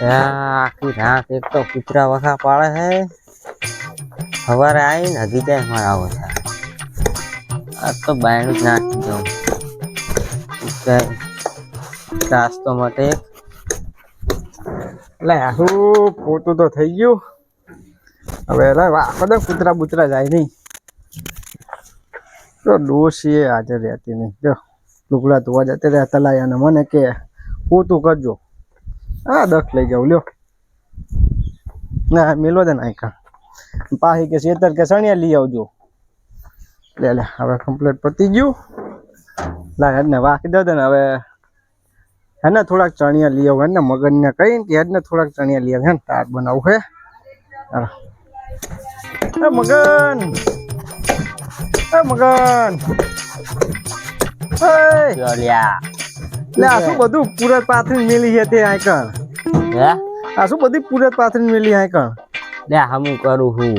આખી રાત એક તો કૂતરા વખા પાડે છે. સવારે આવીને હગી જાય મારા ઓછા. આ તો બાયણું જ નાખી દઉં. નાસ્તો માટે એટલે આખું પોતું તો થઈ ગયું. હવે આખો તો કૂતરા બૂતરા જાય નહીં. તો ડોશી હાજર રહેતી નહીં. જો લુગડા ધોવા જતે રહેતા લાયા ને મને કે પોતું કરજો. હા 10 લઈ જાઉં લ્યો. ના મેલો દે નાખા પાછી કે શેતર કે સણિયા લઈ આવજો. લે હવે કમ્પ્લીટ પતી ગયું. લા હેડને વાકી દો ને હવે હેને થોડાક ચણિયા લઈ આવું. હેને મગનને કહીને કે હેડને થોડાક ચણિયા લઈ આવે. હે તાટ બનાવું હે. મગન મગન લે આ શું બધું પૂરત પાથરી મેલી છે તે આઈકણ. હે આ શું બધી પૂરત પાથરી મેલી આઈકણ. લે હમું કરું હું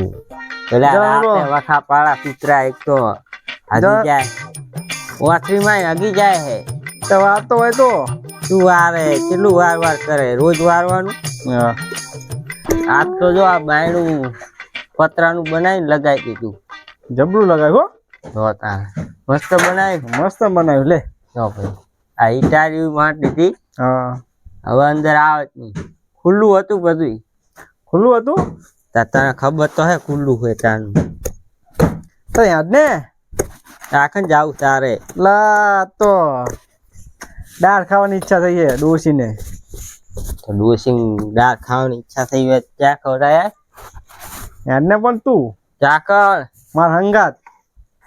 પેલા રાતે વખા પાડા કૂતરા એક તો હગી જાય. ઓથરીમાં હગી જાય હે તો વારતો હોય તો તું વારે કેટલું વાર કરે રોજ વારવાનું. આજ તો જો આ બાયણું પતરાનું બનાવીને લગાવી દીધું. જબરું લગાવ્યું હો મસ્ત બનાવ્યું. મસ્ત બનાવ્યું લે. જો ભાઈ આ ઈટારી માટી દીધી. હા હવે અંદર આવે જ નહીં. ખુલ્લું હતું બધું. ખુલ્લું હતું તને ખબર તો હે ખુલ્લું હોય તાનું. તો યાદ ને આખને જાવ તારે લા તો દાળ ખાવાની ઈચ્છા થઈ છે ડોસીને. તો ડોસી દાળ ખાવાની ઈચ્છા થઈ હોય ચા ખવડાય યાદ ને પણ તું ચા કર માર હંગાત.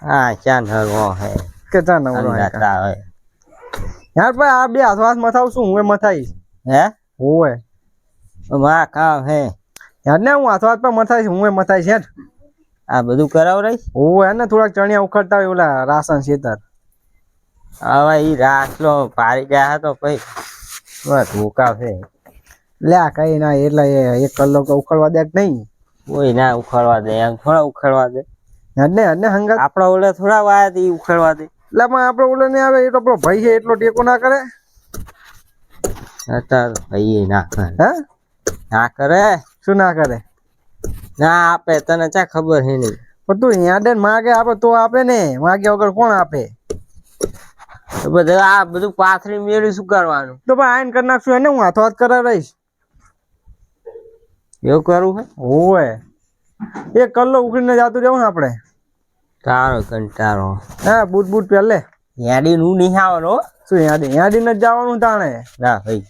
હા ચા નરવો હે કે ચા નવરો હોય યાર ભાઈ આ બે હાથ મથાવશું હું મથાઈશ. હે હોવે માં કામ હે યાર ને હું હાથ પર મથાઈશ હું મથાઈશ યાર. આ બધું કરાવ રહીશ. હોવે ને થોડાક ચણિયા ઉખડતા હોય ઓલા રાશન શેતર. હવે ઈ રાસલો પારી ગયા તો પછી ધોકા છે. લે કઈ ના એટલે 1 કલાક તો ઉખડવા દે કે નહીં. કોઈ ના ઉખાડવા દે એમ થોડા ઉખાડવા દે. યાર ને હંગાત આપડા ઓલે થોડા વાયા તી ઉખાડવા દે. એટલે પણ આપડે ઓલે ને આવે એ તો આપણો ભાઈ છે એટલો ટેકો ના કરે. અત્યારે ભાઈ ના કરે. હે ના કરે શું ના કરે. ના આપે તને ચા ખબર હે નહીં. પણ તું યાડે માગે આપે તો આપે ને માગે વગર કોણ આપે. બધું આ બધું પાથરી મેળવી શું કરવાનું. તો ભાઈ આયન કરી નાખશું એને હું હાથો હાથ કરાવ રહીશ. એવું કરવું હે. હોવે 1 કલાક ઉખડીને જતું રહેવું ને આપડે. તારો કંટારો. હા બૂટ પહેલે યાડી નું નહીં આવવાનો. શું યાડી ને જ જવાનું તાણે. ના ભાઈ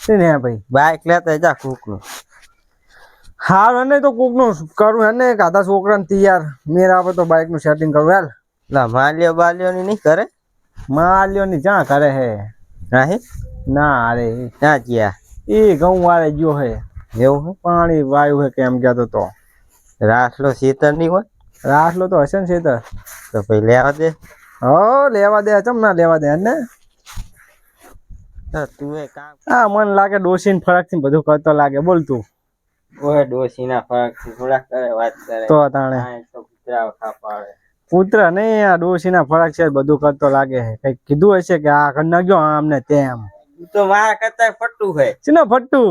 શું ને ભાઈ બાઈક લેતા જા કોક નું. હાર એને તો કોક નું કરું હેને કાધા છોકરાને તૈયાર મેર આવે તો બાઈક નું સેટિંગ કરું યાર. લા માલ્યો બાલ્યો ની નહીં કરે. માલ્યો ની ક્યાં કરે હે. નહીં ના અરે ક્યાં ગયા એ ઘઉં વાળે ગયો હે. એવું હે પાણી વાયુ હે કેમ કહેતો તો. રાસલો શેતર નહીં હોય. રાસલો તો હશે ને શેતર. તો પછી લેવા દે. હો લેવા દે ચમ ના લેવા દે ને. તું એ કામ હા મને લાગે ડોસીને ફરક થી બધું કરતો લાગે બોલ તું. ઓય ડોસી ના ફરક થોડા કરે વાત કરે તો તાણે તો કૂતરા વખા પાડે. પુત્ર નહીં આ ડોસી ના ફરક છે બધું કરતો લાગે છે. કઈક કીધું હશે કે આ કરી નાખજો આમ ને તેમ. તું તો મારા કરતા ફટ્ટુ હે. શીનો ફટ્ટુ.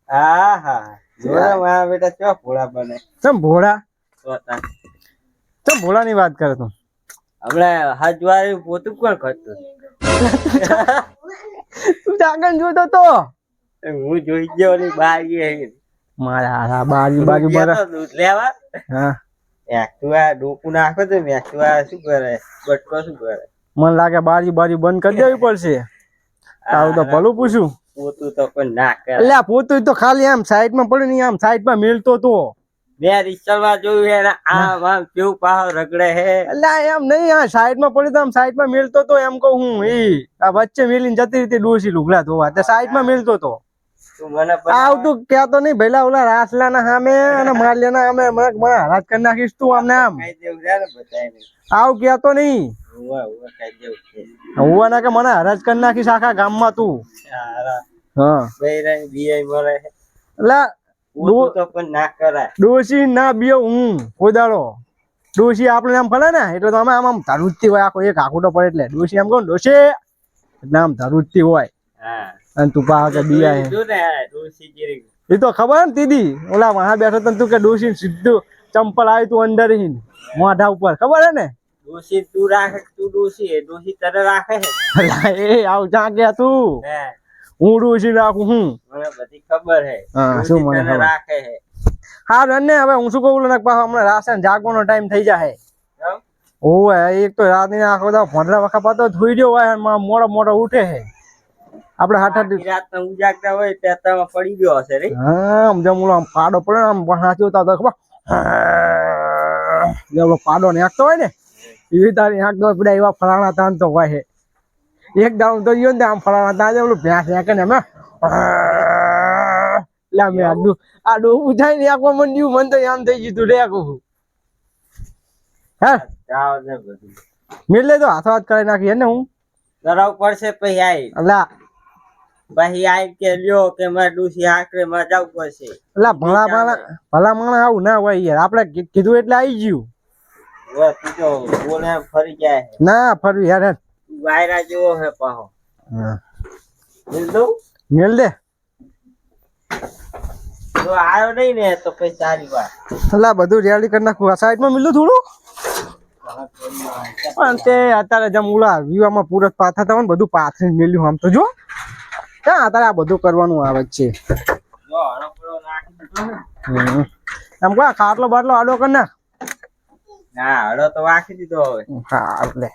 હા હા જોરા મારા બેટા ચો ભોળા બને. ચમ ભોળા. તો તા ચમ ભોળા ની વાત કરે તું. હમણાં હજવારી પોતું કોણ કરતું. તું જાગન જોતો તો. હું જોઈ ગયો ની બારી મારા બાજુ મારા દૂધ લેવા. હા તું આ ડોકું નાખો તો મેં તું આ શું કરે બટકો શું કરે. મને લાગે બારી બંધ કરી દેવી પડશે. તારું તો ભલું પૂછું. પોતું તો કોઈ ના કરે. એટલે આ પોતું તો ખાલી આમ સાઈડ માં પડ્યું ને આમ સાઈડ માં મેલતો તો. મેં રિક્ષામાં જોયું હે ને આમ આમ કેવું પાહો રગડે હે. એટલે એમ નહીં આ સાઈડ માં પડ્યું તો આમ સાઈડ માં મેલતો તો એમ કહું હું આ વચ્ચે મેલીને જતી રીતે ડોસી લુગડા ધોવા તે સાઈડ માં મેલતો તો. તું મને આવતું કહેતો નહીં ભઈલા ઓલા રાસલા ના સામે અને માલ્યા ના સામે મને હરાજ કરી નાખીશ તું આમને આમ. કઈ દેવું છે ને બધાને. આવ કહેતો નહીં. હુવા કઈ દેવું છે. હુવા ના કે મને હરાજ કરી નાખીશ આખા ગામમાં તું. હા બૈરાની બીઆઈ મરે છે. એટલે પોતું તો પણ ના કરાય. ડોસી ના બીઓ હું કોદાળો. ડોસી આપણે આમ ફરે ને એટલે તો અમે આમ ધરુજતી હોય આખો એક આખુટો પડે એટલે ડોસી આમ કહો ડોસી એટલે આમ ધરુજતી હોય. હા અને તું પા કે બિયા હે કીધું ને ડોસી જેરી. એ તો ખબર ને દીદી ઓલા વહાં બેઠો તો તું કે ડોસી સીધું ચંપલ આવી તું અંદર હી મોઢા ઉપર ખબર હે ને ડોસી તું રાખે તું ડોસી હે ડોસી તને રાખે હે. અલા એ આવ જા ગયા તું હે હું ડોસી રાખું હું મને બધી ખબર હે. હા, શું ડોસી મને તને ખબર. રાખે હે. હા રને હવે હું શું કહું ને પાછો હમણાં રાશન જાગવાનો ટાઈમ થઈ જાય કેમ? ઓવે એક તો રાતની આખો દા ભોંડરા વખા પાતો ધોઈ રહ્યો હોય અને મોડો મોડો ઉઠે હે આપણે હાથ આખી રાતના ઉજાગતા હોય ત્યાં તમે પડી ગયો હશે રે. હા આમ જેમ ઓલો આમ પાડો પડે ને આમ હાચી ઉતા તો ખબર જે ઓલો પાડો નાખતો હોય ને એવી તારી નાખતો હોય બધા એવા ફલાણા તાન તો હોય હે એક દાડો તો ગયો ને આમ ફલાણા તાન ઓલું ભેંસ નાખે ને અમે લા મે આ ડોવું થાય ને આખો મંડ્યું મન તો આમ થઈ ગયું તું રે આખું હા જાવ ને બધું મેલે તો હાથ હાથ કરી નાખી ને હું કરાવ પડશે પછી આઈ અલા પછી આઈ કે લ્યો કે મારે ડોસી આકરે માં જવું પડશે. અલા ભલા માણા આવું ના હોય યાર આપણે કીધું એટલે આવી ગયું હવે તું તો બોલે એમ ફરી જાય હે. ના ફરવી યાર તું વાયરા જેવો હે પાહો. હા મિલ દઉં મેલ દે જો આવ્યો નહીં ને તો પછી સારી વાત. અલા બધું રેડી કરી નાખું આ સાઈડમાં મિલું થોડું પણ તે અત્યારે જેમ ઓલા વિવામાં પૂરત પાથા થવા ને બધું પાથરીને મેલ્યું આમ તો જો ક્યાં અત્યારે આ બધું કરવાનું આવે છે જો હળપડો નાખી દીધો ને. એમ કહો ખાટલો બાટલો આડો કર નાખ ના હળો તો વાખી દીધો હવે. હા લે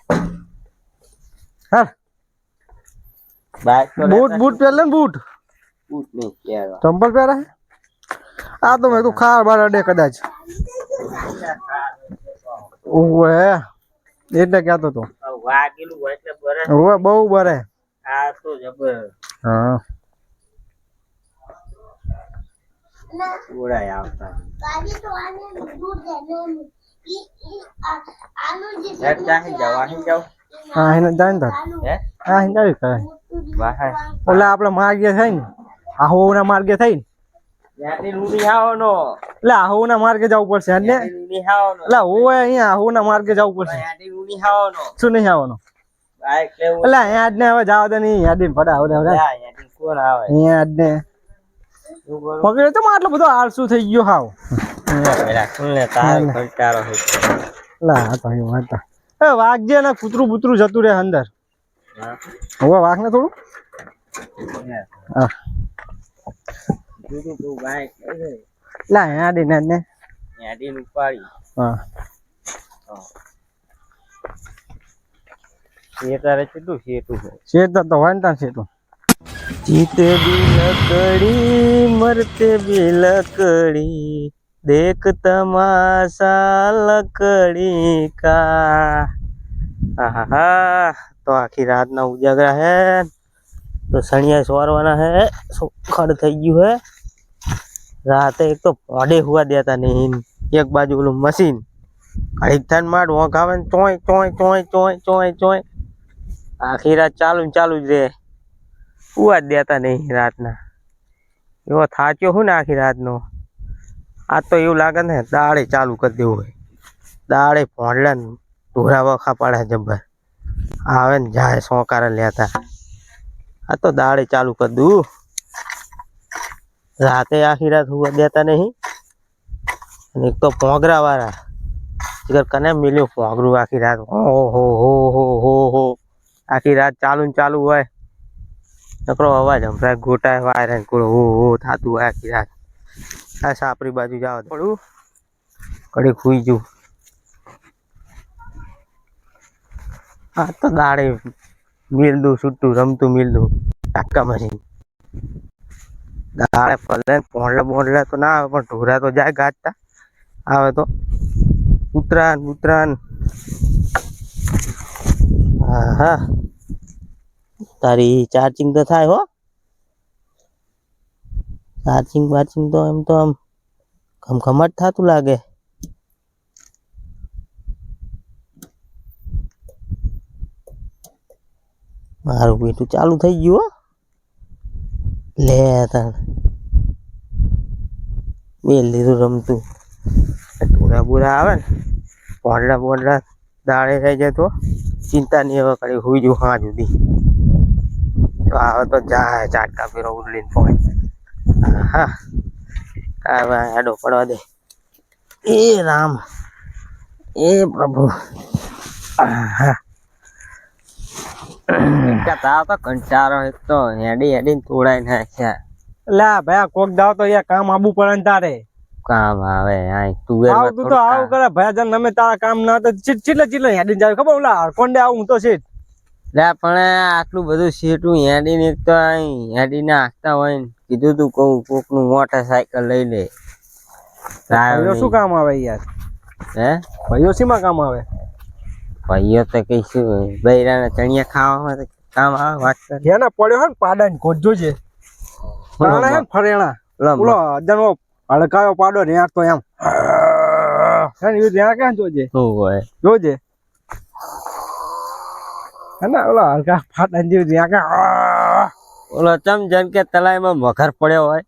હા બાઈક તો બૂટ બૂટ પહેરલે ને બૂટ બૂટ નહીં પહેરવા. ચંપલ પહેરે આ તો મેં તું ખાર બાર અડે કદાચ ઓવે એટલે કહેતો તો વાગેલું હોય એટલે બરે. ઓવે બહુ બરે આ તો જબર હા ઓળાય આવતા. હેડ જાહી જાવ આહી જાવ. હા એને જાય ને તાર હે હા એને જાય કરે વાહે ઓલા આપણે માર્ગે થાય ને આહોના માર્ગે થાય ને ત્યાંથી રૂડી આવવાનો. એટલે આહોના માર્ગે જવું પડશે ને ત્યાંથી રૂડી આવવાનો. એટલે ઓવે અહીંયા આહોના માર્ગે જવું પડશે ત્યાંથી રૂડી આવવાનો. શું નહીં આવવાનું બાઈક લેવું એટલે અહીંયા જ ને હવે જાવ દે નહીં યાદી ફટા હવે ત્યાંથી કોણ આવે? અહીંયા જ ને શું બોલો? પકડે તો આટલો બધો આળસુ થઈ ગયો હાવ પેલા ખુલ્લે તાર કંટાળો હોય. લા આ તો અહીં વાંચતા એ વાઘજે ને કૂતરું બૂતરું જતું રહે અંદર હા. હવે વાઘ ને થોડું હા કીધું તું બાઈક લઈ લે. લા અહીંયા દે ને ત્યાંથી ઉપાડી. હા શેતારે કેટલું શેતું છે. શેત તો હોય ને તાર શેતું જીતે બી લકડી મરતે બી લકડી દેખ તમાશા લકડી કા આહા તો આખી રાતના ઉજાગરા હે તો સણિયા સોરવાના હે ખડ થઈ ગયું હે રાતે એક તો મોડે હુવા દેતા નહીં એક બાજુ ઓલું મશીન ઘડીક થાય માડ વોંક આવે ને ચોય ચોય ચોય ચોય ચોય ચોય આખી રાત ચાલુ ને ચાલુ જ રે હુવા જ દેતા નહીં રાતના એવો થાક્યો હું ને આખી રાતનો આજ તો એવું લાગે ને દાડે ચાલુ કરી દેવું હોય દાડે ભોંડલા ને ઢોરા વખા પાડે જબ્બર આવે ને જાય સોકારે લેતા આ તો દાડે ચાલુ કરી દઉં રાતે આખી રાત હુવા દેતા નહીં અને એક તો પોંગરા વાળા કને મિલ્યું પોંગરું આખી રાત હો હો હો હો હો હો આખી રાત ચાલુ ને ચાલુ હોય નકરો અવાજ હમણાં ગોટાય વાયર હો હો થતું હોય આખી રાત આ સાપરી બાજુ જાવ થોડું કડી ખુઈ જુ આ તો દાડે મિલદું છૂટું રમતું મિલદું ટાકા મશીન દાડે ફલે પોંડલા બોંડલા તો ના આવે પણ ઢોરા તો જાય ગાજતા આવે તો ઉતરાન ઉતરાન હા તારી ચાર્જિંગ તો થાય હો ચાર્જિંગ બાર્જિંગ તો એમ તો આમ ખમખમાટ થતું લાગે મારું બેટું ચાલુ થઈ ગયું હો લે તાણ બેલ લીધું રમતું ટોળા બોરા આવે ને પોંડલા બોંડલા દાડે થઈ જાય તો ચિંતા નહીં હવે કરી હોઈ જવું હા જુદી તો આવે તો જાય ચાટકા ફેરો ઉડલીને પોય હા હવે હેડો પડવા દે એ રામ એ પ્રભુ હા તાવ તો કંટાળો એક તો હેડી હેડીને તોડાઈ નાખ્યા લા ભાઈ કોક દાવ તો યાર કામ આબુ પડે ને તારે કામ આવે આ તુવેર આવ તું તો આવું કરે ભાઈ જન અમે તારા કામ ના તો ચીટલે ચીટલે હેડી જાય ખબર ઓલા હરકોંડે આવું તો છે લે પણ આટલું બધું સીટું હેડીને એક તો અહીં હેડીને હાંકતા હોય ને કીધું તું કહું કોકનું મોટરસાયકલ લઈ લે ભાઈઓ શું કામ આવે યાર હે ભાઈઓ શીમાં કામ આવે ભાઈઓ તો કઈ શું બૈરાના ચણિયા ખાવા કામ આવે વાત કરે એના પડ્યો હે ને પાડા ને કોજો છે પાડા હે ને ફરેણા ઓલો અજનો હડકાયો પાડો ને તો એમ હે ને એ ત્યાં ક્યાં જોજે શું હોય જોજે હે ને ઓલા હડકા ફાટા જેવું ત્યાં ક્યાં ઓલો ચમ જન કે તલાઈમાં મગર પડ્યો હોય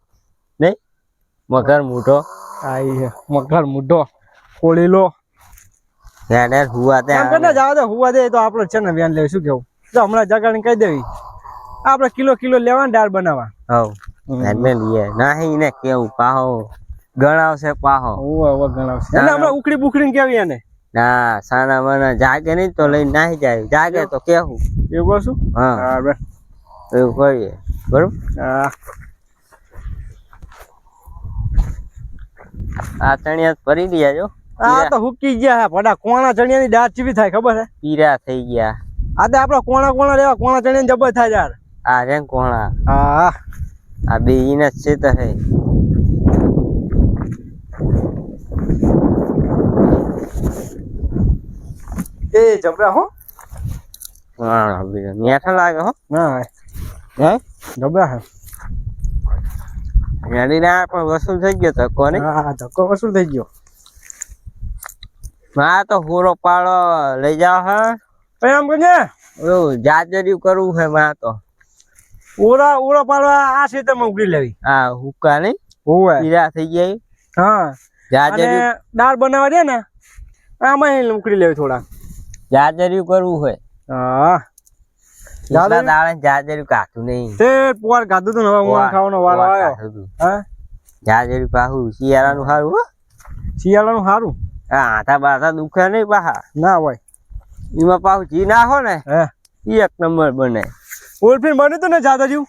નહીં મગર મોટો આઈ હે મગર મુઢો કોળીલો હેડે હુવા તે એમ કરીને જાવ દે હુવા દે તો આપણે છે ને વેન લેવી શું કેવું જો હમણાં જગાડીને કહી દેવી આપણે કિલો લેવા દાળ બનાવવા હવ હેડને લીએ નહીં ને કેવું પાહો ગણાવશે પાહો ઓવા ગણાવશે એટલે હમણાં ઉકળી બુકડીને કેવી એને ના સાના મના જાગે નહીં તો લઈને નાહી જાય જાગે તો કેવું એવું શું હા હા એવું કરીએ બરોબર હા આ ચણિયા ભરી દીયા જો આ તો હુકી ગયા હે પડા કોણા ચણિયાની દાળ ચીવી થાય ખબર હે પીરા થઈ ગયા આ તો આપડે કોણા લેવા કોણા ચણિયાની જબર થાય યાર આ રે કોણા હા આ બે ઈને જ છે તો હે એ જબરા હો હા મીઠા લાગે હો ના હે જબરા હે હેડી ના પણ વસૂલ થઈ ગયો તો કોને હા ધક્કો વસૂલ થઈ ગયો માં તો હોરો પાડો લઈ જાવ હે એમ કે ઓલું જાજર્યું કરવું છે માં તો ઓરા પાડવા આ ક્ષેત્રમાં ઉગડી લેવી આ હુક્કા નહીં હોવે પીરા થઈ ગયા હા જાજર્યું અને દાળ બનાવવા દે ને આમાં ઉકળી લેવી થોડા જાજર્યું કરવું હોય હા દાદા દાડે જાજર્યું કાઢું નહીં તે પોર ગાધું તું હવે હું ખાવાનો વારો આવ્યો હા જાજર્યું પાહું શિયાળાનું સારું હો શિયાળાનું સારું હા આઠા બાથા દુખે નહીં પાહા ના હોય એમાં પાહું જી નાખો ને હે એક નંબર બને ઓલફીન બન્યું તું ને જાદર્યું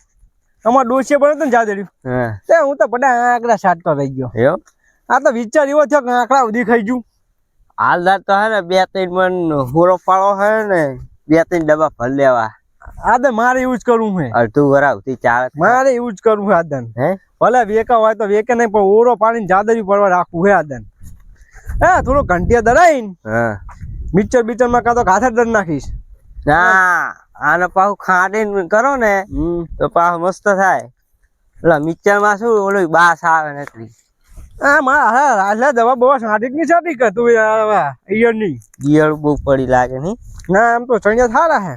અમાર ડોસીએ બન્યું તું ને જાદર્યું હા તે હું તો બધા આંકડા સાટતો રહી ગયો એવો આ તો વિચાર એવો થયો કે આંકડા ઉધી ખાઈ ગયું હાલદાર તો હે ને 2-3 મણ હોરો પાડો હે ને 2-3 ડબ્બા ભર લેવા આ તો મારે યુઝ કરવું હે અડધું વરાવતી ચાલે મારે યુઝ કરવું હે આદન હે ભલે વેકા હોય તો વેકે નહીં પણ ઓરો પાડીને જાદર્યું પડવા રાખવું હે આદન હે થોડું ઘંટિયા દરાઈને હા મિક્સર માં કાં તો હાથે દર નાખીશ ના આને પાછું ખાડીને કરો ને તો પાછું મસ્ત થાય એટલે મિક્સર માં શું ઓલું બાસ આવે નથી હા મારા રાજલા દવા બવા સાટીક ની સાટી કે તું ઈયર ની ગિયર બહુ પડી લાગે નહીં ના એમ તો ચણિયા થારા હે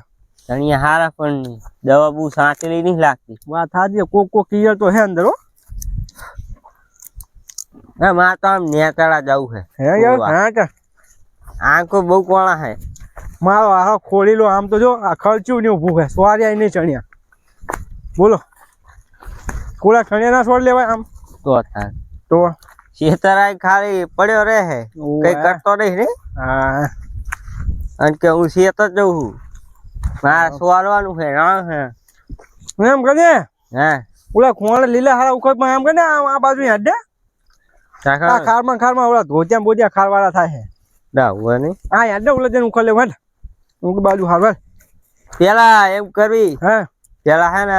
ચણિયા હારા પણ નહીં દવા બહુ સાંચેલી નહીં લાગતી વાત થાજી કોક ઈયર તો હે અંદર હો હા મારે તો આમ નેતાળા જવું છે હે યાર હા કે આંખો બહુ કોણા હે મારો આખો ખોલીલો આમ તો જો આ ખર્ચ્યું ને ઊભું હે સ્વાર્યા નહીં ચણિયા બોલો કોળા ચણિયા ના છોડ લેવાય આમ તો થાય તો શેતરાય ખાલી પડ્યો રહે હે કઈ કરતો નહીં ને હા અને કે હું શેત જ જઉં છું મારે સોરવાનું છે ના હે એમ કરે હા ઓલા ખોણ લીલા હારા ઉખડ માં એમ કરે આ બાજુ હેડ દે આ ખારમાં ઓલા ધોતિયા બોતિયા ખારવાળા થાય છે ના હોય નહીં હા યાદ ને ઓલા જઈને ઉખડ લેવું હેડ હું બાજુ હારવાર પેલા એમ કરવી હે પેલા હે ને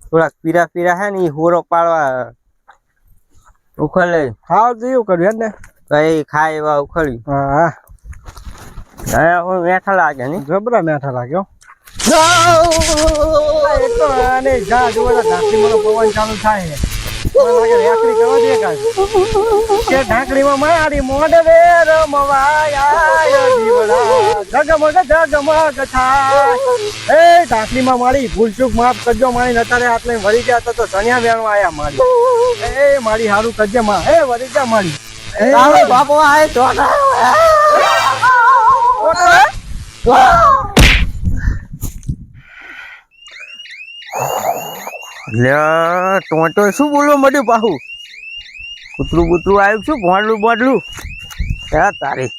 થોડાક પીરા હે ને ઈ હોરો પાડવા ઉખડ લે હા તો એવું કર્યું હેડ ને કઈ ખાય એવા ઉખડી હા મેઠા લાગે ને જબરા મેઠા લાગ્યો એક તો આને જા જોવા ઢાંકડી મને પવન ચાલુ થાય છે મને લાગે રેકડી કરવા દે કાંઈ કે ઢાંકડીમાં મારી મોઢ રે રમવાયા દીવડા જગમગ થાય એ ઢાંકડીમાં મારી ભૂલચૂક માફ કરજો મારી નતારે આટલે વળી ગયા તો ધનિયા વેણવા આયા મારી એ મારી હારું કરજે માં એ વળી જા મારી બાપુ આય તો લ્યા ટોટો શું બોલવા મળ્યું પાહું કૂતરું બૂતરું આવ્યું શું ભોંડલું બોંડલું હે તારી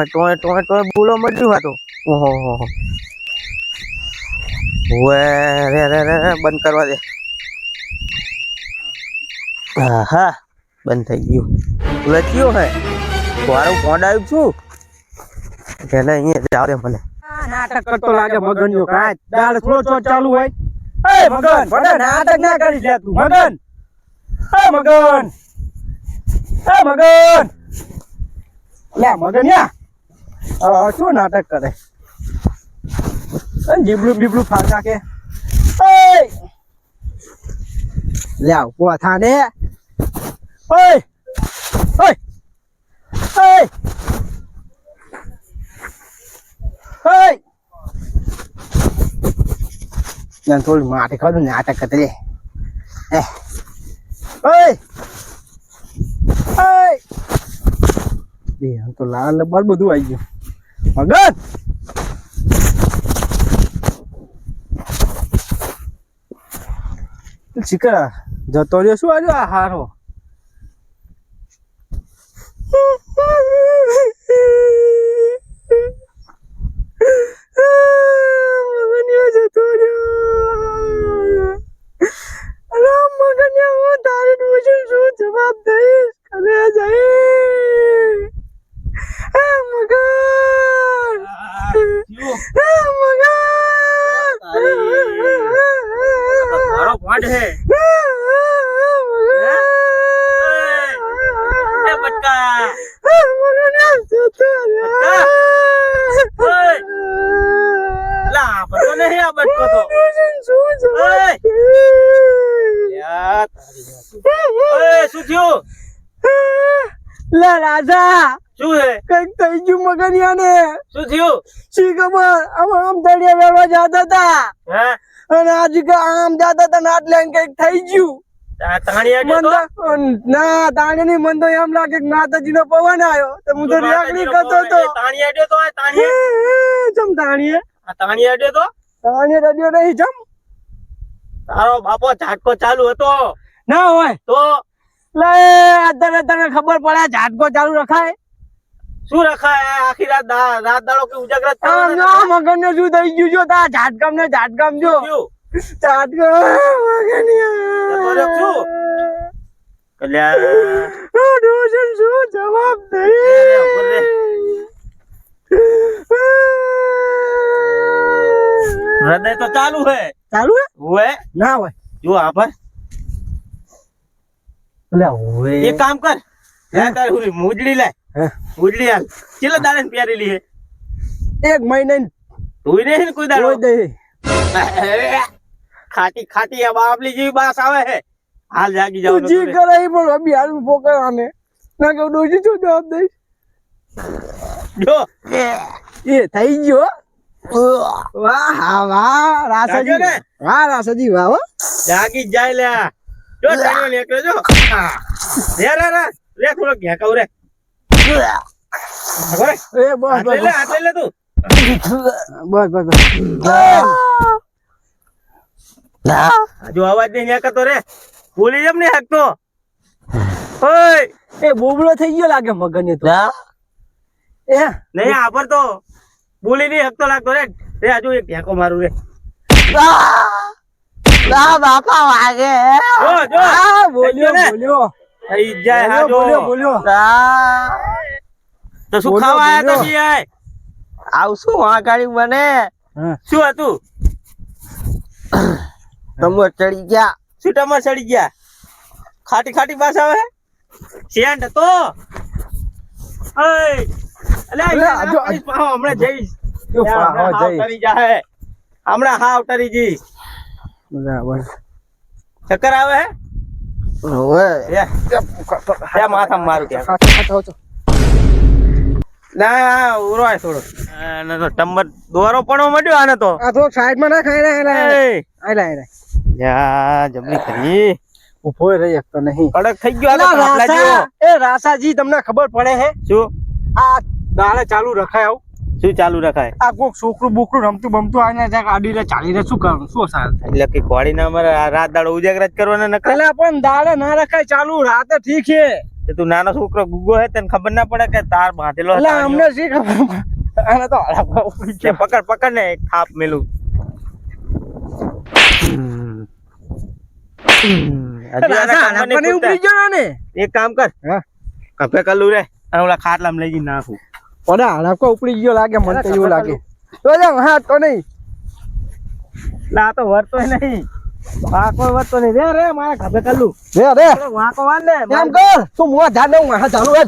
ટોય બોલવા મળ્યું આ તો ઓહો ઓએ રે બંધ કરવા દે હા બંધ થઈ ગયું લચ્યો હે મારું ફોન આવ્યું છું એટલે અહીંયા જાવ દે મને નાટક કરતો લાગે મગનનો કાચ દાળ થોડો ચાલુ હોય એ મગન બડા નાટક ના કરી લે તું મગન એ મગન લે મગન યા શું નાટક કરે જીબડું બીબડું ફાકા કે લે પોથા ને ઓય ઓય ઓય ઓય ഞാൻ થોડું માથે ખાધું નાટક કરે ઓય ઓય એ આમ તો લાલ લબાડ બધું આવી ગયું મગન ચીકરા જતો રહ્યો શું આવ્યો આ હારો જવાબ દઈશ કરે જઈ શું થયું લે રાજા શું હે કઈક થઈ ગયું મગનિયા ને શું થયું શી ખબર આમ દડિયા વેળવા જતા હતા હે અને આજ આમ જતા હતા નાટ લઈને કઈક થઈ ગયું ના તાણી ની મન તો એમ લાગે કે માતાજી નો પવન આવ્યો તો હું તો રેકડી કરતો હતો ચમ તાણીએ તાણીએ રડ્યો નહીં ચમ તારો બાપો ઝાટકો ચાલુ હતો ના હોય તો લે અત્યારે તને ખબર પડે ઝાટકો ચાલુ રખાય શું રખાય આખી રાત દાડો કે ઉજાગરા ના મગન ને શું થઈ ગયું જો તા ઝાટકામ ને ઝાટકામ જો ઝાટકો શું જવાબ હૃદય તો ચાલુ હે હોય ના હોય જો આભાર એક કામ કર તારી હુરી મુજડી લે મુજડી હાલ કેટલા દાડે પહેરેલી હે 1 મહિને ધોઈ નહીં ને કોઈ દાડો ખાટી આ બાપલી જેવી બાસ આવે હે હાલ જાગી જાવ જી કરે પણ અભી હાલ પોકવાને ના કે ડોજી શું જવાબ દઈશ જો એ થઈ ગયો વાહ રાસાજી રાસાજી વાહ જાગી જાય લે જો ટાણ્યો નીકળે જો રે થોડો ઘેકાવ રે એ બસ લે તું બસ જો અવાજ નહીં નીકળતો રે બોલી જેમ નહીં હાકતો ઓય એ બોબડો થઈ ગયો લાગે મગન તો એ નહીં આબર તો બોલી નહીં હકતો લાગતો રે હજુ એક ઢેકો મારું રે બાપા વાગે બોલ્યો થઈ જાય હા બોલ્યો તો શું ખાવા આયા તો બી આય આવશું વાંકાળી બને શું હતું ટમર ચડી ગયા શું ટમર ચડી ગયા ખાટી બાસ આવે સેન્ટ તો હમણાં જઈશ હમણાં હાવ તરી જઈશ બરાબર ચક્કર આવે હે માથા મારું ના ઉરો થોડો ટમર દોરો પણ મળ્યો આને તો આ તો સાઈડ માં ના ખાઈ જમણી કરી ઉભો રહી શકતો નહીં કડક થઈ ગયો એ રાસાજી તમને ખબર પડે હે શું આ દાડે ચાલુ રખાય આવું શું ચાલુ રખાય? આ કોક છોકરું બોકરું રમતું બમતું આને જાય ગાડી રે ચાલી રે શું કરવાનું શું સારું થાય એટલે કે ઘોડી ના અમારે આ રાત દાડો ઉજાગરા જ કરવાના નકર. પેલા પણ દાડે ના રખાય ચાલુ રાતે ઠીક છે તે તું નાનો છોકરો ગુગો હે તને ખબર ના પડે કે તાર બાંધેલો એટલે હતો અમને શી ખબર આને તો હળાવવા ઉપડી કે પકડ પકડ ને એક થાપ મેલું. હજી આના કામમાં નહીં ઉપડી પૂછતા. ગયો ને એક કામ કર, હા કપે કલ્લું રે અને ઓલા ખાટલામાં લઈ જઈને નાખું. ઓડા હળાવકો ઉપડી ગયો લાગે મને તો એવું લાગે તો જા હા તો નહીં ના તો વર્તો નહીં, વાંકો વર્તો નહીં. રે રે મારા ખભે કલ્લું રે વાંકો વાળ ને એમ કર તું મુવા જા દઉં હા ચાલુ જ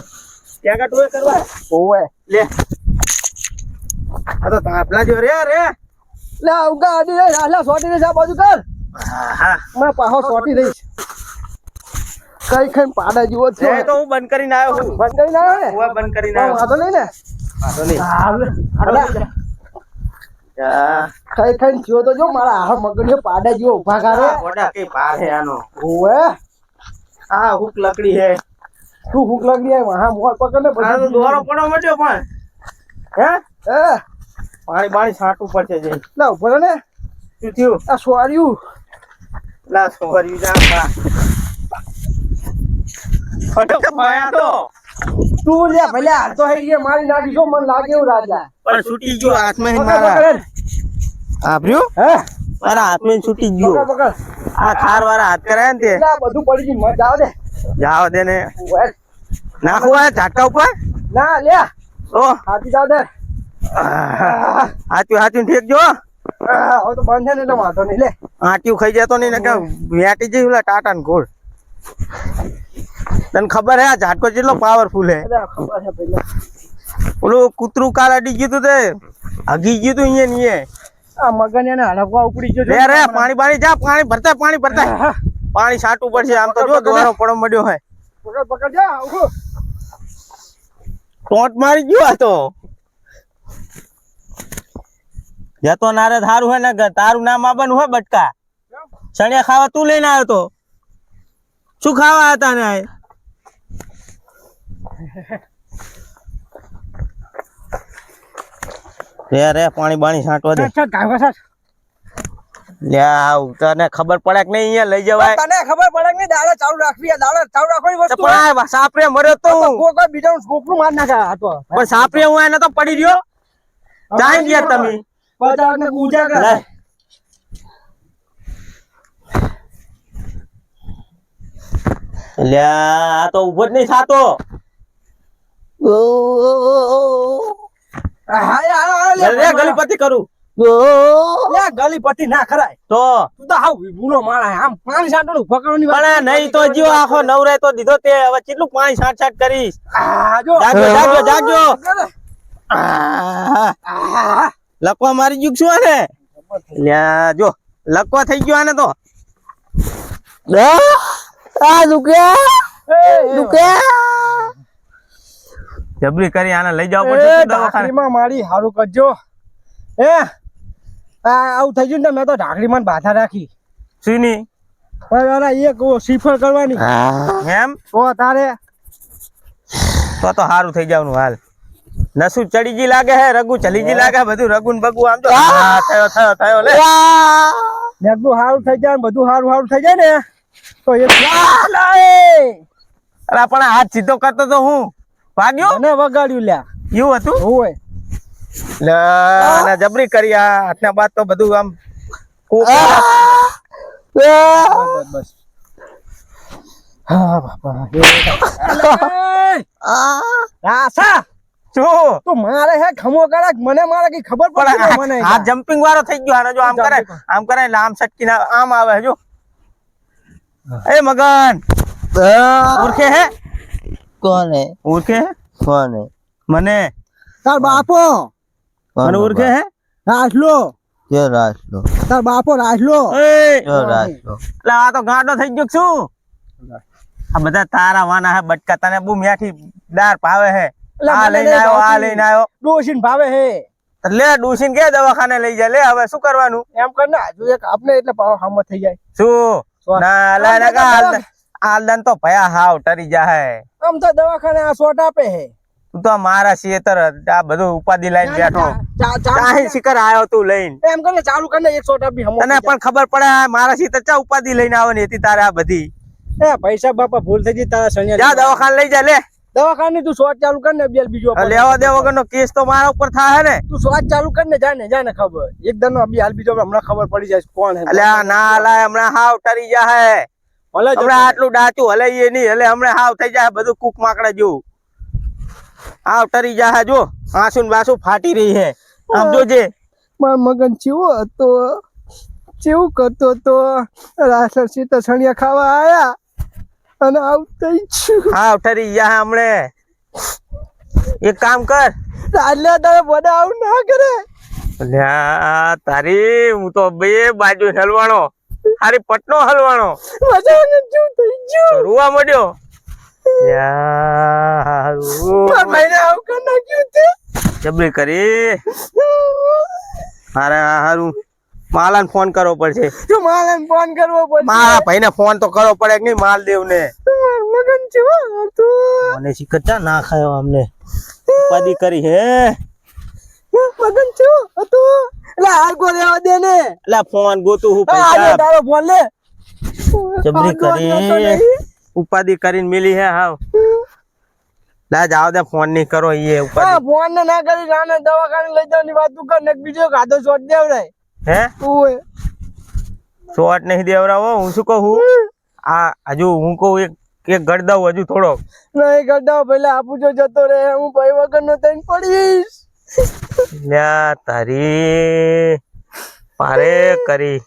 ત્યાં કાટું કરવા ઓવે લે. આ તો તાપલા જો રે રે. લે ગાડી રે આલા સોટી રે જા બાજુ કર હા મેં પાહો સોટી રહીશ કઈ ખાઈ પાડા જેવો છે એ તો હું બંધ કરીને આવ્યો છું. બંધ કરી ના ને હું બંધ કરીને વાંધો આવ્યો. નહીં ને વાંધો નહીં. હાલ યા, ખાઈ ખાઈ જીવો તો જો મારા આ મગડીઓ પાડા જેવો ઉભા કરે આ ઘોડા કઈ પાર હે આનો. ઓવે આ હુક લકડી હે. તું ભૂખ લાગી આય હા મોર પકડ ને આ તો દોરો પડો મટ્યો પણ હે એ પાણી બાણી છાંટવું પડશે જઈ. લા ઉપર ને શું થયું? આ સોર્યું લા સોરી જા બા. ફટક પાયા તો તું લે ભલે હાલ તો હઈ મારી નાખી જો મને લાગે એવું રાજા પણ છૂટી ગયો હાથમાં પકડ મારા. પકડ આભર્યું? હે મારા હાથમાં છૂટી પકડ ગયો. પકડ આ ખાર વાળા હાથ કરાય ને તે લા બધું પડી ગયું મત જાવ દે જાવ દે ને. ઓવે નાખવું આ ઝાટકા ઉપર ના લે ઓ હાથી જાવ દે હાથ્યું હાથ્યું ઠેક જો. હવે તો બંધ છે ને એટલે વાંધો નહીં લે આટ્યું ખાઈ જતો નહીં ને કે વેટી જઈ ઓલા ટાટા ને ઘોડ. તને ખબર હે આ ઝાટકો કેટલો પાવરફુલ હે? અરે ખબર છે પેલા ઓલું કૂતરું કાલ અડી ગયું તું તે હગી ગયું તું અહીંયા ને અહીંયા. આ મગન એને હડકવા ઉપડી ગયો રે રે પાણી બાણી જા, પાણી ભરતા પાણી ભરતા. પાણી છાંટવું પડશે. આમ તો જો દોરો પડો મળ્યો હોય. પકડ પકડ જા ઉભો ટોટ મારી ગયો આ તો. જતો નારે થારું હોય ને તારું નામ આવવાનું હોય બટકા. ચણિયા ખાવા તું લઈને આવ્યો તો શું ખાવા હતા ને? રે રે પાણી બાણી છાંટવા દે. ચાલ કાકા સાથ લે આવ તને ખબર પડે કે નહીં અહીંયા લઈ જવાય? તને ખબર પડે કે નહીં દાડા ચાલુ રાખવી દાડા ચાલુ રાખવાની તો વસ્તુ પણ આ સાપરે મર્યો તો હું. કોઈ બીજાનું છોકરું માર નાખા આ તો પણ સાપરે હું એને તો પડી રહ્યો. ચાઈ ગયા તમે? પચાસ ને પૂજા કરે લે. લે આ તો ઉભો જ નહીં થાતો. રે ગલીપતિ કરું લે ગલીપતિ ના ખરાય તો તું તો હાવ ભૂલો માણા આમ પાણી સાટોનું પકડવાની વાત પણ નહીં તો જીવો આખો નવરાય તો દીધો તે હવે કેટલું પાણી છાંટ છાંટ કરીશ. આ જો જાગજો જાગજો જાગજો. આહ, લકવા મારી ગયું શું આને? લ્યા જો લકવા થઈ ગયો આને તો. જબરી કરી આને લઈ જાવ પડશે શું દવાખાને? ઢાકડીમાં મારી હારું કરજો એ આવું થઈ ગયું ને મેં તો ઢાકડીમાં બાધા રાખી શું ની? પણ એક શ્રીફળ કરવાની એમ તો તારે તો સારું થઈ જવાનું. હાલ નસું ચડી જી લાગે હે, રગુ ચલી જી લાગે બધું રગુ ને બગુ. આમ તો થયો થયો થયો લે. મેં કીધું હારું થઈ જાય ને બધું હારું હારું થઈ જાય ને તો એ અરે પણ હાથ સીધો કરતો તો હું ભાગ્યો મને વગાડ્યું લ્યા એવું હતું? હોય લે અને જબરી કરી આ હાથના બાદ તો બધું આમ બસ બસ હા બાપા રાસા શું તો મારે હે ખમો કરે મને મારે કઈ ખબર પડે મને આ જમ્પિંગ વાળો થઈ ગયો. આને જો આમ કરે એટલે આમ સટકીને આમ આવે જો. એ મગન ઓળખે હે? કોને ઓળખે હે? કોને મને તાર બાપો મને ઓળખે હે? રાસલો કે રાસલો તાર બાપો રાસલો કે રાસલો એટલે આ તો ગાંડો થઈ ગયો કે શું? આ બધા તારા વાના હે બટકા. તને બહુ મેઠી દાર ભાવે હે. આ લઈને આવ્યો આ લઈને આવ્યો. ડોશીન ભાવે હે લે ડૂસીને કે દવાખાને લઈ જાય. લે હવે શું કરવાનું? એમ કર ને જો એક આપને એટલે પાવ હામત થઈ જાય શું ના લે ના હાલદન તો ભયા હાવ ટરી જાય. આમ તો દવાખાને આ શોટ આપે હે તું તો મારા શેતર આ બધું ઉપાધિ લઈને બેઠો ચાહી શિખર આવ્યો તું લઈને એમ કરીને ચાલુ કરીને 100 ટપી હમો તને પણ ખબર પડે આ મારા શેતર ચા ઉપાધિ લઈને આવવાની હતી તારે આ બધી એ પૈસા બાપા ભૂલ થઈ ગઈ તારા સણિયા જા દવાખાને લઈ જા લે દવાખાને તું શોટ ચાલુ કર ને બેલ બીજો આ લેવા દે વગરનો કેસ તો મારા ઉપર થાય ને તું શોટ ચાલુ કર ને જાને ખબર એક દન નો હાલ બીજો હમણાં ખબર પડી જાય કોણ હે અલ્યા ના અલાય હમણાં હાવ ટરી જા હે હમણાં આટલું ડાચું હલે એ નહીં હલે હમણાં હાવ થઈ જાય બધું કૂક માકડા જેવું હાવ ટરી જા હે જો આંસુ ને બાસુ ફાટી રહી હે આમ જોજે માર મગન ચેવો હતો ચેવું કરતો તો રાસર સીતા સણિયા ખાવા આયા અને આવતઈ છું હાવ ટરી જા હે હમણે એક કામ કર રાલે તારે બધા આવું ના કરે અલ્યા તારી હું તો બે બાજુ હલવાણો હારી પટનો હલવાણો મજાને જો થઈ ગયો રૂવા મળ્યો યાર માર ભાઈને આવ કર નાખ્યું તે જબરી કરી મારે હારું માલાને ફોન કરવો પડશે જો માલન ફોન કરવો પડશે મારા ભાઈને ફોન તો કરવો પડે કે નહીં માલદેવ ને માર મગન ચેવો હતો મને શીખતા ના ખાયો અમને ઉપાધિ કરી હે મગન ચેવો હતો એટલે હાલ કો રેવા દે ને એટલે ફોન ગોતું હું આજે પૈસા તારો ફોન લે જબરી કરી ઉપાધિ કરીને મિલી હે હાવ લા જાવ દે ફોન નહીં કરો એ ઉપાધિ ફોન ને ના કરી રાને દવાખાને લઈ જવાની વાત તું કર ને બીજો ગાધો છોડ દેવ રે હે ઓય શોર્ટ નહીં દેવરાવો હું શું કહું આ હજુ હું કહું એક ગળ દઉં હજુ થોડો નહીં કરતા પેલા આપું જો જતો રે હું ભાઈ વગર નો થઈને પડીશ લ્યા તારી પારે કરી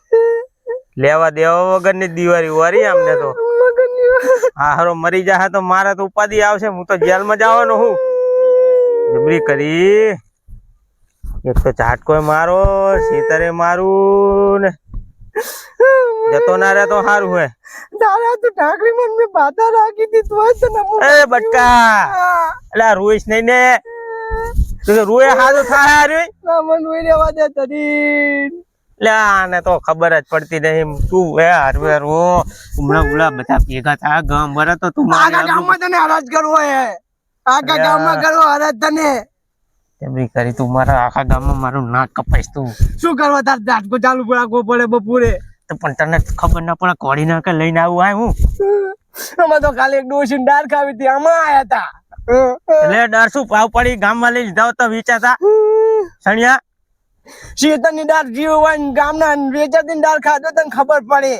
લેવા દેવા વગરની દિવાળી વારી અમને તો હારો મરી જાય તો મારે તો ઉપાધિ આવશે હું તો જેલમાં જવાનો હું જબરી કરી એક તો ઝાટકો મારો સીતરે મારું ને જતો ના રહે તો સારું હે દાદા તું ઢાકરી મન મે બાધા રાખી દી તો જ નમો એ બટકા અલા રોઈશ નહીં ને તું રોય હાજો થાય રે મન રોઈ રેવા દે તરી લ્યા ને તો ખબર જ પડતી નહીં તું હે હરવે રો હમણાં ઉલા બધા ભેગા થયા ગામ ભરે તો તું આખા ગામમાં તને હરાજ કરવો હે આખા ગામમાં કરવો હરાજ તને જબરી કરી તું મારા આખા ગામમાં મારું નાક કપાઈશ તું શું કરવા તાર ઝાટકો ચાલુ રાખવો પડે બપોરે તો પણ તને ખબર ના પડે કોડી ના કે લઈને આવું આય હું અમે તો ખાલી એક ડોશી દાળ ખાવી હતી આમાં આયા હતા એટલે ડર શું પાવ પડી ગામમાં લઈ લીધા તો વિચારતા સણિયા શેતરની દાળ જીવવાન ગામના વેચાતી દાળ ખાધો તને ખબર પડે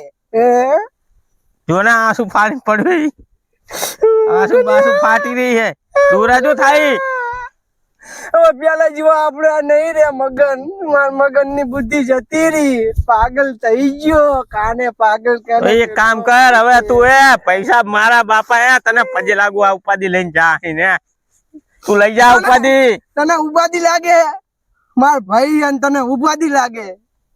જો ને આંસુ ફાટી પડવી આંસુ બાસુ ફાટી રહી હે દોરા જો થાય હવે પેલા જેવા આપડે નહીં રે મગન માર મગન ની બુદ્ધિ જતી રહી પાગલ થઈ ગયો કાને પાગલ કરે એક કામ કર હવે તું એ પૈસા મારા બાપા એ તને પજે લાગુ આ ઉપાધિ લઈને જા ને તું લઈ જા ઉપાધિ તને ઉપાધિ લાગે માર ભાઈ અને તને ઉપાધિ લાગે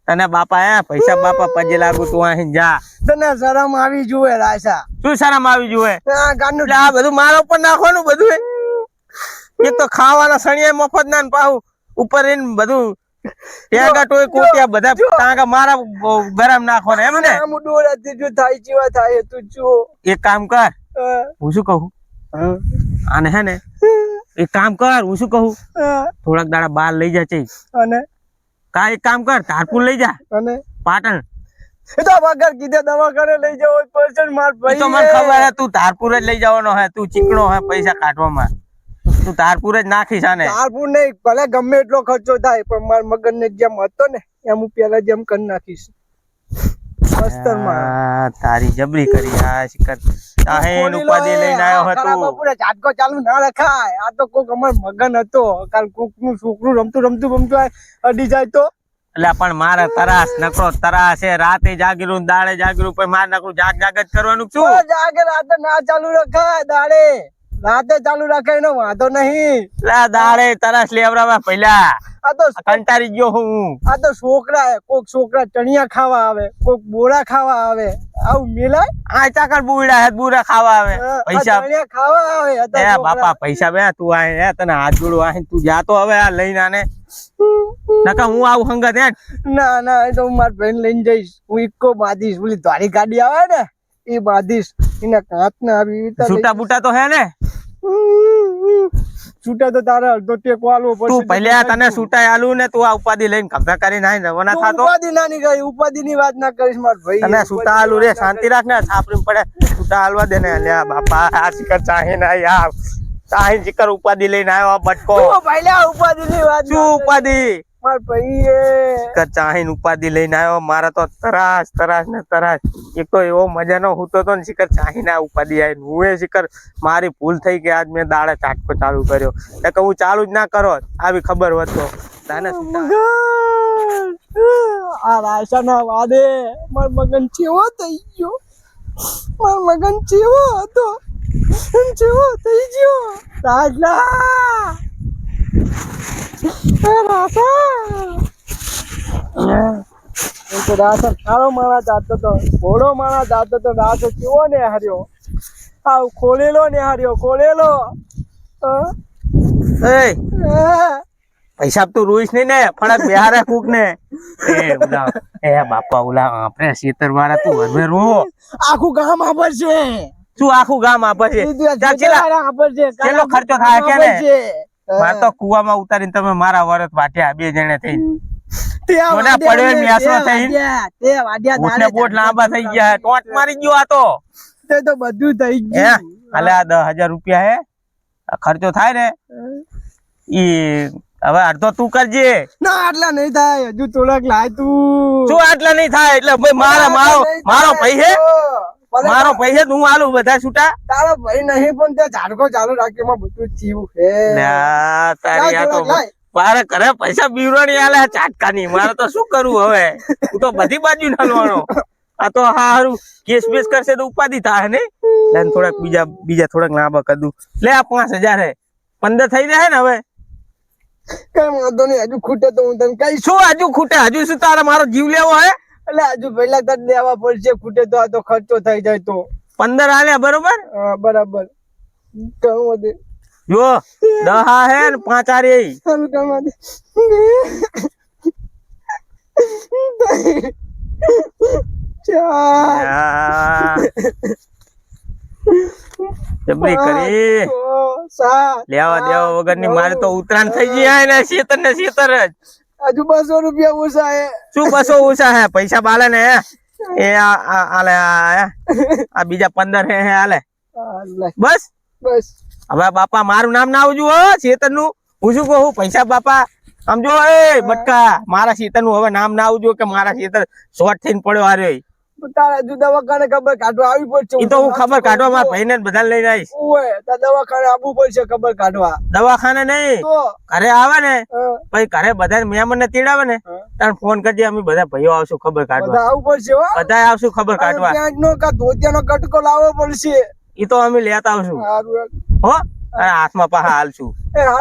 તને બાપા એ પૈસા બાપા પજે લાગુ તું અહીં જા તને શરમ આવી જુએ રાસા શું શરમ આવી જુએ આ ગાનું એટલે આ બધું મારા ઉપર નાખવાનું બધું એક તો ખાવાના સણિયા મફત ના ને પાહુ ઉપર એને બધું ટેગા ટોય કોટિયા બધા ટાંગા મારા ગરમ નાખવાના એમ ને આમ ડોરાથી જો થાય જેવા થાય તું જો એક કામ કર હું શું કહું આને હે ને એક કામ કર હું શું કહું થોડાક દાડા બાર લઈ જા છે અને એક કામ કર ધારપુર લઈ જા અને પાટણ એ તો વગર કીધે દવાખાને લઈ જવો પર્સન માર ભાઈ તો મને ખબર હે તું ધારપુર જ લઈ જવાનો હે તું ચીકણો હે પૈસા કાઢવામાં તું ધારપુર જ નાખીશ આને ધારપુર નહીં ભલે ગમે એટલો ખર્ચો થાય પણ માર મગન ને જેમ હતો ને એમ હું પેલા જેમ કરી નાખીશ તારી જબરી કરી આ શિકર તાહેન ઉપાધિ લઈને આવ્યો હતો બપોરે ઝાટકો ચાલુ ના રખાય આ તો કોક અમાર મગન હતો કાલ કોક નું છોકરું રમતું અડી જાય તો એટલે પણ મારે તરાસ નકરો તરાસ છે રાતે જાગીરું દાડે જાગીરું પછી મારે નકરું જાગ જ કરવાનું શું જાગે રાતે ના ચાલુ રખાય દાડે રાતે ચાલુ રાખે એનો વાંધો નહીં દાડે તરાસ લેવરાવા પહેલા આ તો કંટાળી ગયો હું આ તો છોકરા કોક છોકરા ચણિયા ખાવા આવે કોક બોરા ખાવા આવે આવું મિલાય આ ચાકર બુડા હે બુરા ખાવા આવે પૈસા ચણિયા ખાવા આવે એ બાપા પૈસા બે તું આ તને હાથ જોડું આ તું જાતો હવે આ લઈને આને નકા હું આવું હંગત હે ના એ તો હું મારા ભાઈને લઈને જઈશ હું ઇકો બાંધીશ ઓલી ધારી ગાડી આવે ને એ બાંધીશ એના કાચ ને આવી છૂટા બુટા તો હે ને છૂટા તો તારે અડધો ટેકો આલવો પડશે. તું પહેલા તને છૂટાય આલું ને તું આ ઉપાધિ લઈને ખભા કરીને આવીને રવાના તું થાતો. ઉપાધિ ના ની ગઈ, ઉપાધિ ની વાત ના કરીશ માર ભાઈ. તને છૂટા આલુ રે શાંતિ રાખ ને છાપરી પડે છૂટા હાલવા દે ને. અલ્યા બાપા આ શિખર ચાહી ના યાર ચાહી શિખર ઉપાધિ લઈને આવ્યો આ બટકો. તું પહેલા ઉપાધિ ની વાત શું ઉપાધિ? માર ભાઈ એ શિખર ચાહીને ઉપાધિ લઈને આવ્યો. મારા તો તરાસ તરાસ ને તરાસ. એક તો એવો મજાનો હૂતો તો ને શિખર ચાહીને આ ઉપાધિ આવી. હું એ શિખર મારી ભૂલ થઈ કે આજ મેં દાડે ચાટકો ચાલુ કર્યો. કે હું ચાલુ જ ના કરો આવી ખબર હોત તો તને છૂટા. આ રાશા ના વાદે માર મગન ચેવો થઈ ગયો. માર મગન ચેવો હતો, ચેવો થઈ ગયો. રાજલા રાસા કાળો માણસ જાતો તો, ઘોડો માણસ જાતો તો. રાસો કેવો ને હાર્યો, આવ ખોલેલો ને હાર્યો, ખોલેલો. એ પૈસા તું રોઈશ નહીં ને ફળક બિહારે કુક ને. એ બાપા ઓલા આપણે શેતર વાળા તું હવે રો. આખું ગામ આપર છે. શું આખું ગામ આપે છે? કેટલો ખર્ચો થાય કે ને? માર તો કુવામાં ઉતારીને તમે મારા વરત વાટ્યા બે જણે થઈને. જોને પડ્યો ને મેસરો થઈને. ઉઠને બોટ લાંબા થઈ ગયા. ટોટ મારી ગયો આ તો. તે તો બધું થઈ ગયું. હાલે આ 10,000 રૂપિયા હે ખર્ચો થાય ને ઈ હવે અડધો તું કરજે. ના આટલા નહીં થાય, હજુ થોડાક લાય તું. શું આટલા નહીં થાય? એટલે ભાઈ મારો પૈસે મારો પૈસે હું આલું બધા છૂટા. તારો ભાઈ નહીં પણ તે ઝાડકો ચાલુ રાખ્યો માં બધું થયું હે. તારી આ તો મારે ઘરે પૈસા બીવરાણી આલે ચાટકાની. મારે તો શું કરવું હવે? હું તો બધી બાજુ નાલવાનો. આ તો હારું કેસ બેસ કરશે તો ઉપાધિ થાય ને. થોડાક બીજા થોડાક લાંબા કરી દઉં. લે આ 5,000 હે 15 થઈ જાય ને હવે. કઈ વાંધો નહીં, હજુ ખૂટે તો હું તને કઈ. શું હજુ ખૂટે? હજુ શું તારે મારો જીવ લેવો હે? એટલે હજુ પેલા તને દેવા પડશે. ખૂટે તો આ તો ખર્ચો થઈ જાય તો 15 આલ્યા બરોબર. બરાબર. કહું દે જો 10 હે ને 5 આ રે. સારું કહું દે. જબરી કરી લેવા દેવા વગર ની. મારે તો ઉતરાણ થઈ ગયા ને શેતર ને શેતર જ. હજુ 200 રૂપિયા ઓછા હે. શું 200 ઓછા હે? પૈસા બાલે ને એ આ બીજા 15 હે હાલે બસ. બસ હવે બાપા મારું નામ ના આવજો હો શેતર નું. હું શું કહું પૈસા બાપા સમજો. એ બટકા મારા શેતર નું હવે નામ ના આવજો કે મારા શેતર શોર્ટ થઈને પડ્યો હારે. તારા હજુ દવાખાને ખબર કાઢવા આવી પડશે. એ તો હું ખબર કાઢવા મારા ભાઈ ને બધા લઈને આવીશ. દવાખાને આવવું પડશે ખબર કાઢવા. દવાખાને નહીં ઘરે આવે ને પછી ઘરે બધા મહેમાન ને તેડાવે ને તારે ફોન કરજે. અમે બધા ભાઈઓ આવશું ખબર કાઢવા. આવવું પડશે બધા આવશું ખબર કાઢવા. ધોતિયાનો કટકો લાવવો પડશે. એ તો અમે લેતા આવશું હો. હાથમાં પાહા હાલશું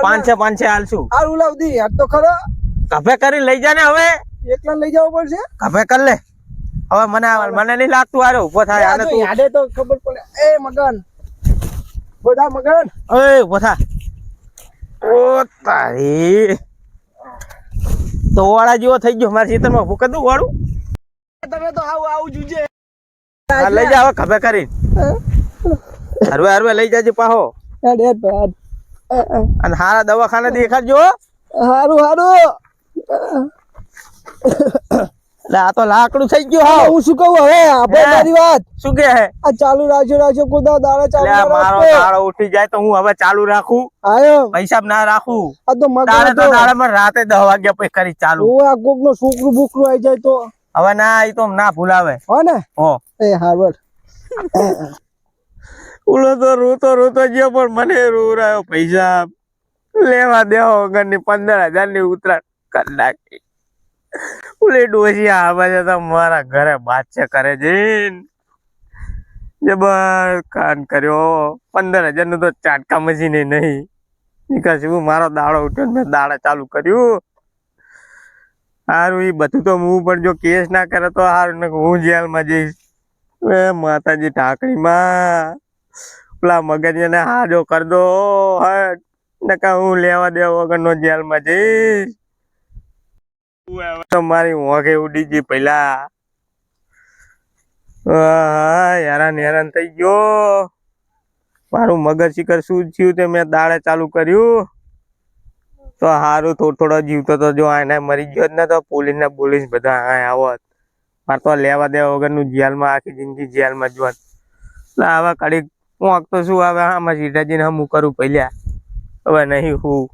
500 હાલશું. હારું લાવદી હાથ તો ખરો. કભે કરી લઈ જા ને હવે. એકલા લઈ જવું પડશે. કભે કર લે હવે. મને નહીં લાગતું આરે ઉભો થાય. આને તું યાદે તો ખબર પડે. એ મગન બધા મગન એ ઉભો થા. ઓ તારી તો વાળા જેવો થઈ ગયો મારા ખેતરમાં. ઉભો કર દઉં વાળું. તમે તો આવું જુજે. લઈ જા હવે કભે કરી. હરવે લઈ જાજે પાહો. અને હારા દવાખાને દેખાડજો. હારું આ તો લાકડું થઈ ગયું. હા હું શું કહું હવે આપણે મારી વાત શું કે હે? આ ચાલુ રાખજો કોદા દાડા ચાલુ. મારો દાડો ઉઠી જાય તો હું હવે ચાલુ રાખું. આયો પૈસા ના રાખું. આ તો તારે તો દાડામાં રાતે 10 વાગ્યા પછી કરી ચાલુ. આ કોક નો છોકરું બુકરું આવી જાય તો હવે ના એ તો ના ભૂલાવે હો ને. હો એ હાર્વર્ડ ઉલો તો રોતો ગયો પણ મને રોરાયો. પૈસા લેવા દેવા વગર ની 15,000 ની ઉતરાણ કરી નાખી. ઉલે ડોસી આવે તો મારા ઘરે બાદશાહ કરે છે. જબર કાન કર્યો. 15,000 નું તો ચાટકા મશીને નહીં. નીકળશું મારો દાડો ઉઠ્યો મેં દાડા ચાલુ કર્યું. સારું એ બધું તો હું પણ જો કેસ ના કરે તો સારું ને હું જેલમાં જઈશ. એ માતાજી ઢાંકણીમાં પેલા મગજને હાજો કર દો. હટ નકા હું લેવા દેવા વગર નો જેલમાં જઈશ. મારી ઊંઘે ઉડી ગઈ પેલા. હેરાન થઈ ગયો. મારું મગજ શિખર શું થયું તે મેં દાડે ચાલુ કર્યું તો હારું થોડો જીવતો તો જો આને મરી ગયો જ ને તો પોલીસ ને બોલીસ બધા આવત મારે તો લેવા દેવા વગરનું જેલમાં આખી જિંદગી જેલમાં જોત એટલે હવે કડીક હું આખતો શું હવે આમાં સીધાજીને હું કરું પહેલ્યા હવે નહીં હું